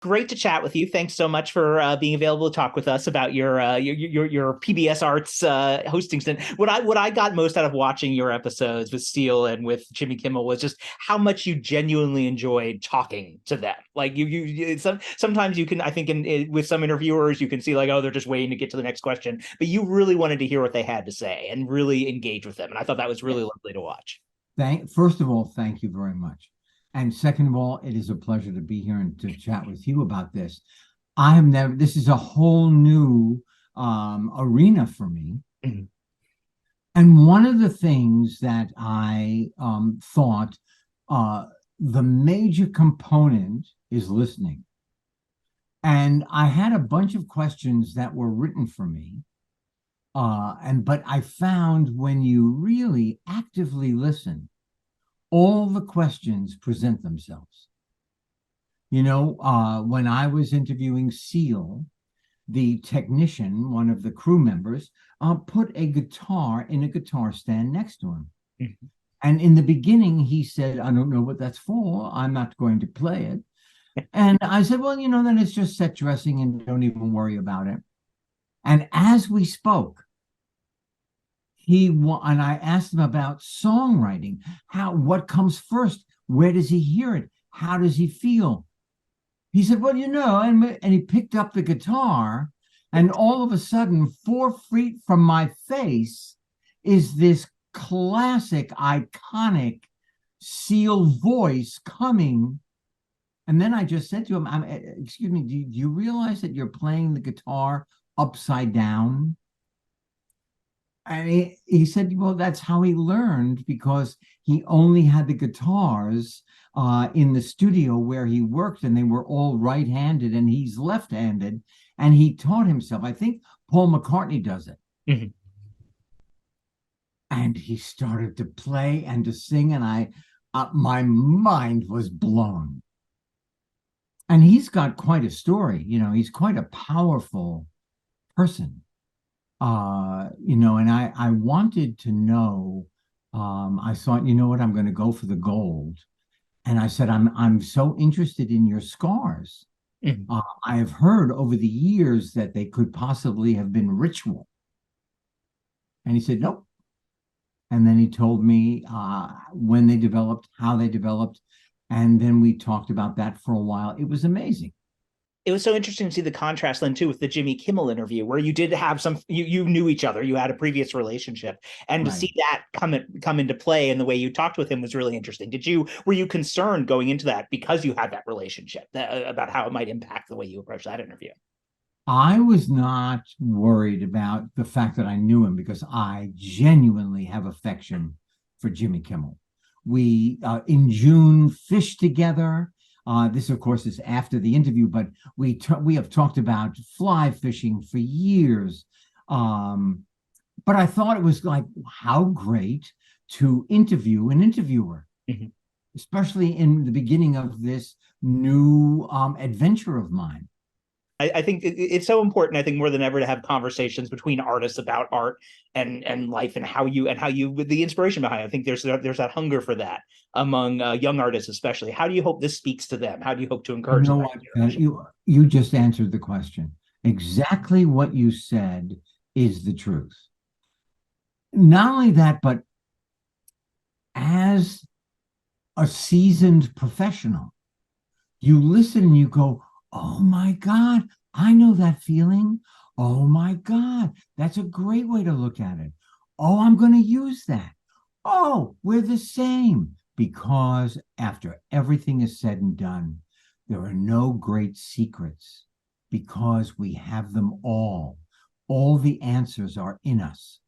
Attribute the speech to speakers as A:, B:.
A: Great to chat with you. Thanks so much for being available to talk with us about your PBS Arts hosting stint. What I got most out of watching your episodes with Steele and with Jimmy Kimmel was just how much you genuinely enjoyed talking to them. Like sometimes you can, I think, with some interviewers you can see like, oh, they're just waiting to get to the next question, but you really wanted to hear what they had to say and really engage with them, and I thought that was really lovely to watch.
B: First of all, thank you very much. And second of all, it is a pleasure to be here and to chat with you about this. I have never, this is a whole new arena for me.
A: Mhm.
B: And one of the things that I thought the major component is listening. And I had a bunch of questions that were written for me. But I found when you really actively listen, all the questions present themselves. When I was interviewing Seal, the technician, one of the crew members, put a guitar in a guitar stand next to him.
A: Mhm.
B: And in the beginning, he said, I don't know what that's for. I'm not going to play it. And I said, well, then it's just set dressing and don't even worry about it. And as we spoke, and I asked him about songwriting. What comes first? Where does he hear it? How does he feel? He said, well, and he picked up the guitar, and all of a sudden, 4 feet from my face is this classic, iconic Seal voice coming. And then I just said to him, excuse me, do you realize that you're playing the guitar upside down? And he said, well, that's how he learned, because he only had the guitars in the studio where he worked, and they were all right-handed, and he's left-handed, and he taught himself. I think Paul McCartney does it.
A: Mhm.
B: And he started to play and to sing, and my mind was blown. And he's got quite a story. He's quite a powerful person. And I wanted to know. I thought, you know what, I'm going to go for the gold. And I said, I'm so interested in your scars.
A: Mhm.
B: I have heard over the years that they could possibly have been ritual. And he said, nope. And then he told me when they developed, how they developed. And then we talked about that for a while. It was amazing.
A: It was so interesting to see the contrast then too with the Jimmy Kimmel interview, where you did have you knew each other, you had a previous relationship, and to
B: Right.
A: see that come into play and the way you talked with him was really interesting. Were you concerned going into that because you had that relationship about how it might impact the way you approach that interview?
B: I was not worried about the fact that I knew him, because I genuinely have affection for Jimmy Kimmel. We, in June, fished together. This, of course, is after the interview, but we have talked about fly fishing for years. But I thought it was like, how great to interview an interviewer,
A: Mhm.
B: especially in the beginning of this new adventure of mine.
A: I think it's so important. I think more than ever to have conversations between artists about art and life and how you the inspiration behind it. I think there's that hunger for that among young artists, especially. How do you hope this speaks to them? How do you hope to
B: You
A: encourage the
B: know
A: next
B: what?
A: generation?
B: You just answered the question. Exactly what you said is the truth. Not only that, but as a seasoned professional, you listen and you go, oh my God, I know that feeling. Oh my God, that's a great way to look at it. Oh, I'm going to use that. Oh, we're the same. Because after everything is said and done, there are no great secrets, because we have them all. All the answers are in us.